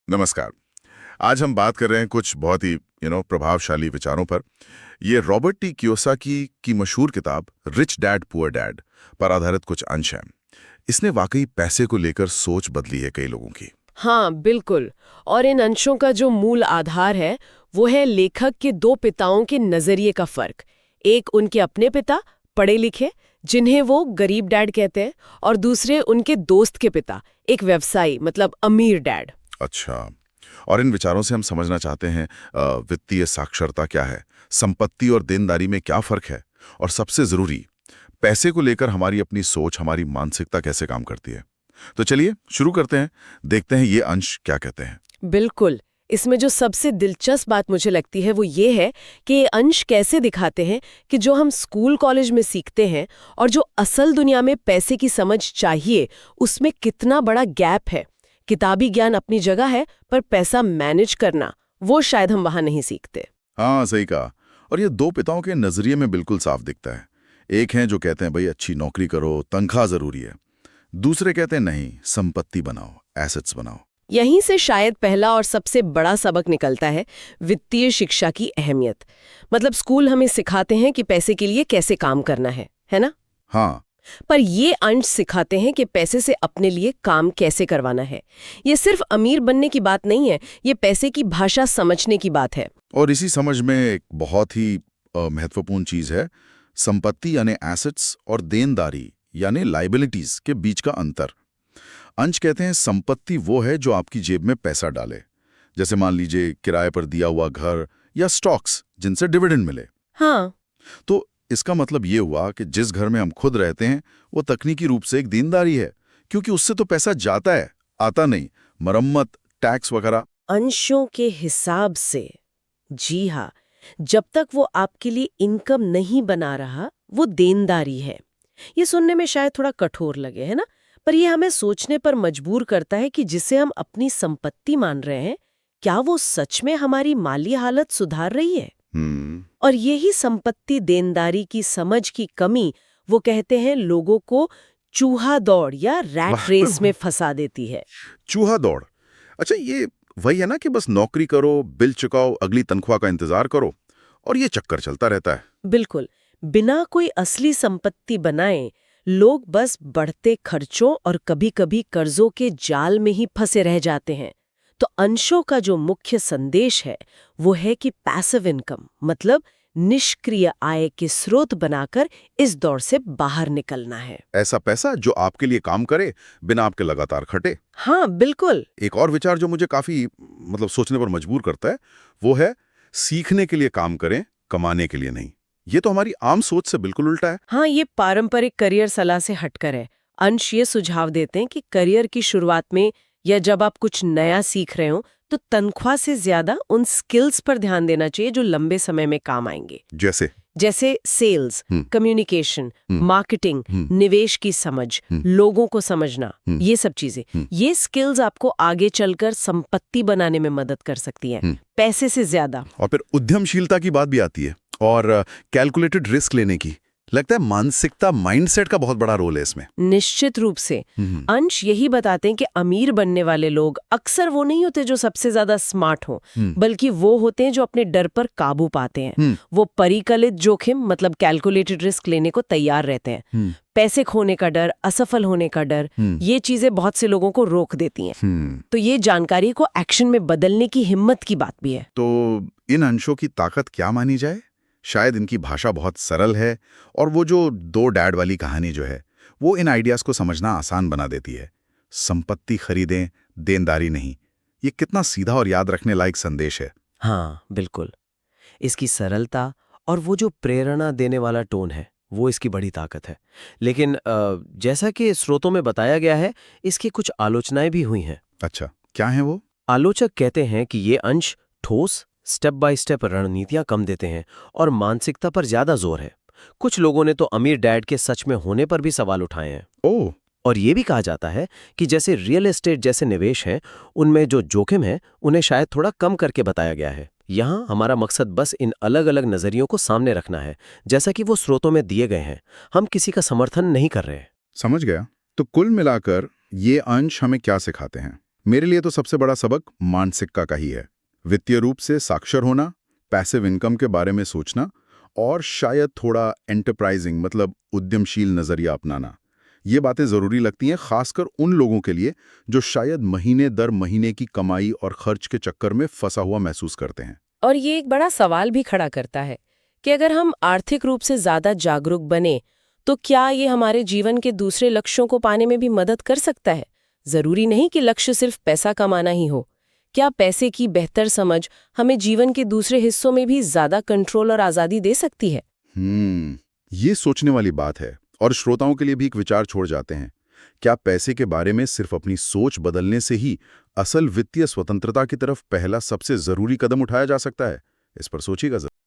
नमस्कार। आज हम बात कर रहे हैं कुछ बहुत ही प्रभावशाली विचारों पर। ये रॉबर्ट टी कियोसाकी की मशहूर किताब रिच डैड पुअर डैड पर आधारित कुछ अंश हैं। इसने वाकई पैसे को लेकर सोच बदली है कई लोगों की। हाँ, बिल्कुल। और इन अंशों का जो मूल आधार है वो है लेखक के दो पिताओं के नजरिए का फर्क। एक उनके अपने पिता, पढ़े लिखे, जिन्हें वो गरीब डैड कहते हैं, और दूसरे उनके दोस्त के पिता, एक व्यवसायी मतलब अमीर डैड। अच्छा, और इन विचारों से हम समझना चाहते हैं वित्तीय साक्षरता क्या है, संपत्ति और देनदारी में क्या फर्क है, और सबसे जरूरी, पैसे को लेकर हमारी अपनी सोच, हमारी मानसिकता कैसे काम करती है। तो चलिए शुरू करते हैं, देखते हैं ये अंश क्या कहते हैं। बिल्कुल। इसमें जो सबसे दिलचस्प बात मुझे लगती है वो ये है कि ये अंश कैसे दिखाते हैं कि जो हम स्कूल कॉलेज में सीखते हैं और जो असल दुनिया में पैसे की समझ चाहिए, उसमें कितना बड़ा गैप है। किताबी ज्ञान अपनी जगह है, पर पैसा मैनेज करना वो शायद हम वहां नहीं सीखते। हाँ, सही कहा। और ये दो पिताओं के नजरिए में बिल्कुल साफ दिखता है। एक हैं जो कहते हैं भाई अच्छी नौकरी करो, तनख्वाह जरूरी है। दूसरे कहते हैं नहीं, संपत्ति बनाओ, एसेट्स बनाओ। यहीं से शायद पहला और सबसे बड़ा सबक निकलता है, वित्तीय शिक्षा की अहमियत। मतलब स्कूल हमें सिखाते हैं कि पैसे के लिए कैसे काम करना है ना? हाँ, पर ये अंश सिखाते हैं कि पैसे से अपने लिए काम कैसे करवाना है। ये सिर्फ अमीर बनने की बात नहीं है, ये पैसे की भाषा समझने की बात है। और इसी समझ में एक बहुत ही महत्वपूर्ण चीज है संपत्ति यानी एसेट्स और देनदारी यानी लाइबिलिटीज के बीच का अंतर। अंश कहते हैं संपत्ति वो है जो आपकी जेब में पैसा डाले, जैसे मान लीजिए किराए पर दिया हुआ घर या स्टॉक्स जिनसे डिविडेंड मिले। हाँ, तो इसका मतलब ये हुआ कि जिस घर में हम खुद रहते हैं वो तकनीकी रूप से एक देनदारी है, क्योंकि उससे तो पैसा जाता है, आता नहीं। मरम्मत, टैक्स वगैरह। अंशों के हिसाब से। जी हाँ, जब तक वो आपके लिए इनकम नहीं बना रहा, वो देनदारी है। ये सुनने में शायद थोड़ा कठोर लगे, है ना? पर ये हमें सोचने पर मजबूर करता है कि जिसे हम अपनी संपत्ति मान रहे हैं, क्या वो सच में हमारी माली हालत सुधार रही है? और यही संपत्ति देनदारी की समझ की कमी, वो कहते हैं, लोगों को चूहा दौड़ या रैट रेस में फंसा देती है। चूहा दौड़। अच्छा, ये वही है ना कि बस नौकरी करो, बिल चुकाओ, अगली तनख्वाह का इंतजार करो, और ये चक्कर चलता रहता है। बिल्कुल। बिना कोई असली संपत्ति बनाए लोग बस बढ़ते खर्चों और कभी-कभी कर्जों के जाल में ही फंसे रह जाते हैं। तो अंशों का जो मुख्य संदेश है वो है कि पैसिव इनकम मतलब निष्क्रिय आय के स्रोत बनाकर इस दौर से बाहर निकलना है। ऐसा पैसा जो आपके लिए काम करे बिना आपके लगातार खटे। हाँ, बिल्कुल। एक और विचार जो मुझे काफी सोचने पर मजबूर करता है वो है सीखने के लिए काम करें, कमाने के लिए नहीं। ये तो हमारी आम सोच से बिल्कुल उल्टा है। हाँ, ये पारंपरिक करियर सलाह से हटकर है। अंश ये सुझाव देते हैं कि करियर की शुरुआत में या जब आप कुछ नया सीख रहे हो तो तनख्वाह से ज्यादा उन स्किल्स पर ध्यान देना चाहिए जो लंबे समय में काम आएंगे। जैसे सेल्स, कम्युनिकेशन, मार्केटिंग, निवेश की समझ, लोगों को समझना, ये सब चीजें। ये स्किल्स आपको आगे चलकर संपत्ति बनाने में मदद कर सकती हैं, पैसे से ज्यादा। और फिर उद्यमशीलता की बात भी आती है, और कैलकुलेटेड रिस्क लेने की। लगता है मानसिकता, माइंडसेट का बहुत बड़ा रोल है इसमें। निश्चित रूप से। अंश यही बताते हैं कि अमीर बनने वाले लोग अक्सर वो नहीं होते जो सबसे ज्यादा स्मार्ट हो, बल्कि वो होते हैं जो अपने डर पर काबू पाते हैं। वो परिकलित जोखिम मतलब कैलकुलेटेड रिस्क लेने को तैयार रहते हैं। पैसे खोने का डर, असफल होने का डर, ये चीजें बहुत से लोगों को रोक देती हैं। तो ये जानकारी को एक्शन में बदलने की हिम्मत की बात भी है। तो इन अंशों की ताकत क्या मानी जाए? शायद इनकी भाषा बहुत सरल है, और वो जो दो डैड वाली कहानी जो है वो इन आइडियाज को समझना आसान बना देती है। संपत्ति खरीदें, देनदारी नहीं। ये कितना सीधा और याद रखने लायक संदेश है। हाँ, बिल्कुल। इसकी सरलता और वो जो प्रेरणा देने वाला टोन है वो इसकी बड़ी ताकत है। लेकिन जैसा कि स्रोतों में बताया गया है, इसकी कुछ आलोचनाएं भी हुई हैं। अच्छा, क्या है वो? आलोचक कहते हैं कि ये अंश ठोस, स्टेप बाय स्टेप रणनीतियां कम देते हैं और मानसिकता पर ज्यादा जोर है। कुछ लोगों ने तो अमीर डैड के सच में होने पर भी सवाल उठाए हैं। ओह, और ये भी कहा जाता है कि जैसे रियल एस्टेट जैसे निवेश हैं, उनमें जो जोखिम है उन्हें शायद थोड़ा कम करके बताया गया है। यहाँ हमारा मकसद बस इन अलग अलग नजरियों को सामने रखना है, जैसा कि वो स्रोतों में दिए गए हैं। हम किसी का समर्थन नहीं कर रहे हैं। समझ गया। तो कुल मिलाकर ये अंश हमें क्या सिखाते हैं? मेरे लिए तो सबसे बड़ा सबक मानसिकता का ही है। वित्तीय रूप से साक्षर होना, पैसिव इनकम के बारे में सोचना और शायद थोड़ा एंटरप्राइजिंग मतलब उद्यमशील नजरिया अपनाना। ये बातें जरूरी लगती हैं, खासकर उन लोगों के लिए जो शायद महीने दर महीने की कमाई और खर्च के चक्कर में फंसा हुआ महसूस करते हैं। और ये एक बड़ा सवाल भी खड़ा करता है कि अगर हम आर्थिक रूप से ज्यादा जागरूक बने तो क्या ये हमारे जीवन के दूसरे लक्ष्यों को पाने में भी मदद कर सकता है? जरूरी नहीं कि लक्ष्य सिर्फ पैसा कमाना ही हो। क्या पैसे की बेहतर समझ हमें जीवन के दूसरे हिस्सों में भी ज्यादा कंट्रोल और आजादी दे सकती है? ये सोचने वाली बात है और श्रोताओं के लिए भी एक विचार छोड़ जाते हैं। क्या पैसे के बारे में सिर्फ अपनी सोच बदलने से ही असल वित्तीय स्वतंत्रता की तरफ पहला सबसे जरूरी कदम उठाया जा सकता है? इस पर सोचिएगा जरा।